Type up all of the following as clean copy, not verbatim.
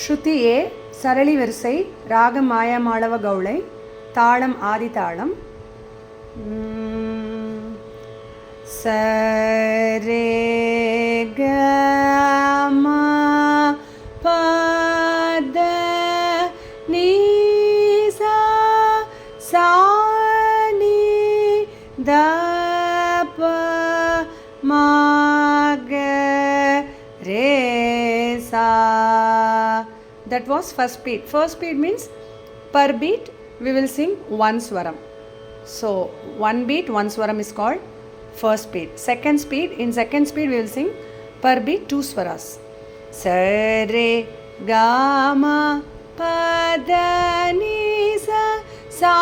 ஸ்ருதி ஏ, சரளி வரிசை, ராகம் மாயாமாளவ கௌளை, தாளம் ஆதி தாளம். சரே க ம பத நீ சா சா நீ த ப ம க ரே சா. That was first beat. First beat means per beat we will sing one swaram. So one beat, one swaram is called first beat. Second speed, in second speed we will sing per beat two swaras. Sa re ga ma pa da ni sa sa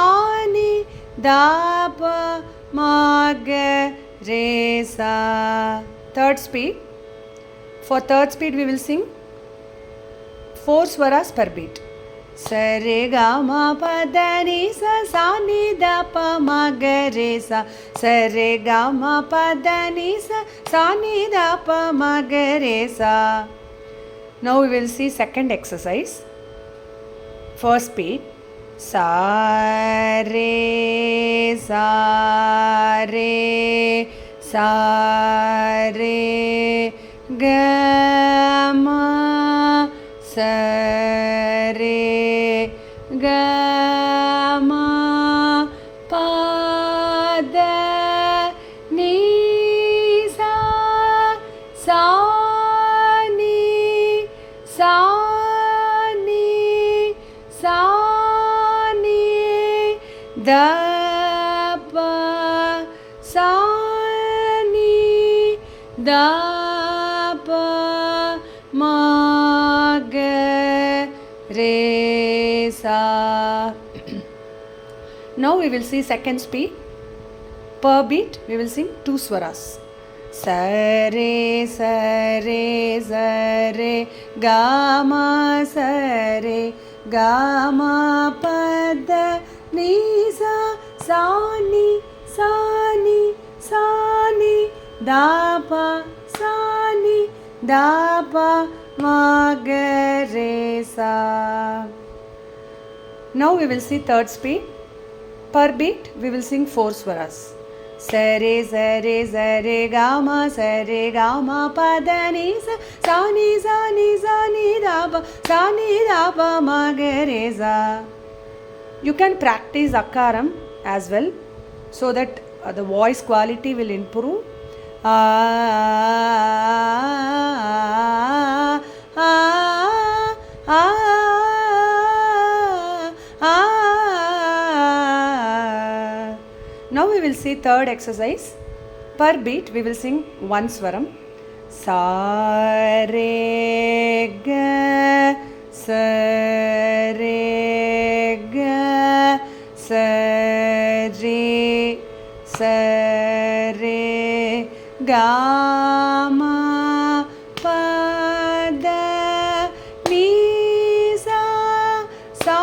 ni da pa ma ga re sa. Third speed. For third speed we will sing four swaras per beat. Sa re ga ma pa da ni sa sa ni da pa ma ga re sa. Sa re ga ma pa da ni sa sa ni da pa ma ga re sa. Now we will see second exercise. First beat. Sa re sa re sa re ga ma sa re ga ma pa da ni sa sa ni sa ni sa ni da pa sa ni da pa ma ga re sa. Now we will see second speed. Per beat we will sing two swaras. Sa re sa re sa re ga ma sa re ga ma pa da ni sa sa ni sa ni sa ni da pa sa ni da pa ma ga re sa. Now we will see third speed. Per beat we will sing four swaras. Sa re ga ma sa re ga ma pa da ni sa sa ni da pa ma ga re sa. You can practice akaram as well so that the voice quality will improve. Now we will see third exercise. Per beat we will sing one swaram. Sa re ga sa re ga sa re sa re ga ma pa da ni sa sa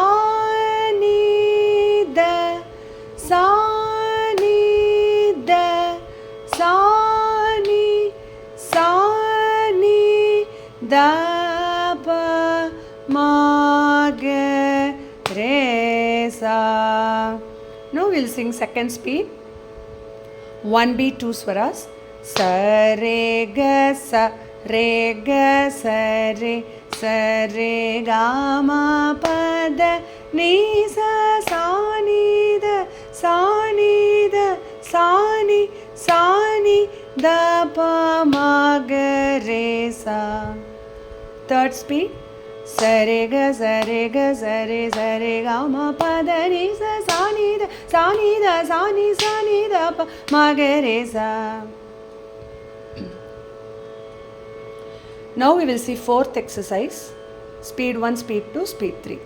ni da sa ni da sa ni sa ni da pa ma ga re sa. Now we will sing second speed. One beat two swaras. Sa re ga sa re ga sa re ga ma pa da ni sa sa ni da sa ni da sa ni da pa ma ga re sa. Third speed. Sa re ga sa re ga ma pa da ni sa sa ni da pa ma ga re sa. Now we will see fourth exercise. Speed 1, speed 2, speed 3.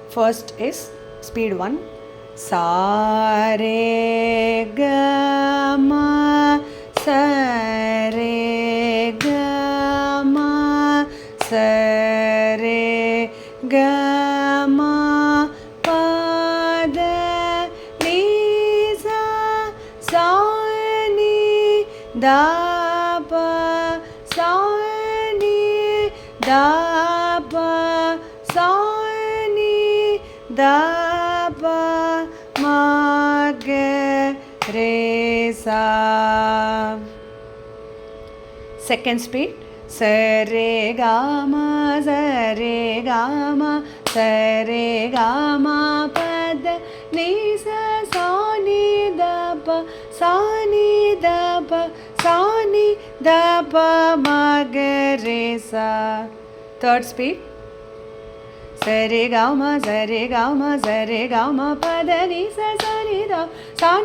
First is speed 1. Sa re ga ma sa re ga ma sa re ga ma pa da ni sa sa ni da pa sa ni da pa sa ni da pa ma ga re sa. Second speed. Sa re ga ma sa re ga ma sa re ga ma pa da ni sa ni da pa sa ni da pa sa ni da pa ma ga re sa. Third speed. Sa re ga ma sa re ga ma sa re ga ma pa da ni sa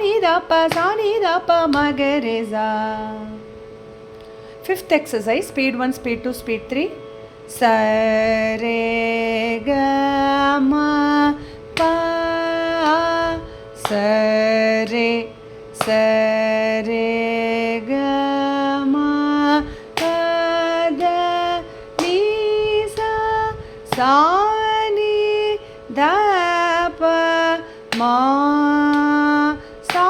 ni da pa ma ga re sa. Fifth exercise, speed 1, speed 2, speed 3. Sa re ga ma pa sa re ga ma pa da ni sa ni da pa ma sa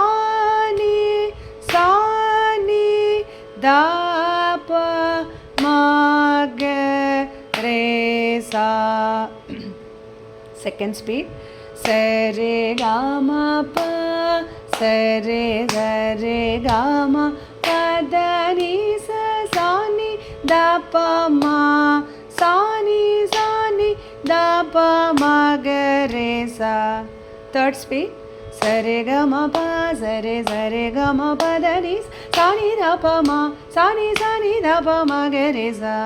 ni da pa ma ga re sa. Second speed. Sa re ga ma pa sa re ga ma pa da ni sa ni da pa ma sa ni da pa ma ga re sa. Third speed. Sa re ga ma pa sa re ga ma pa da ni sa ni da pa ma sa ni da pa ma ga re sa.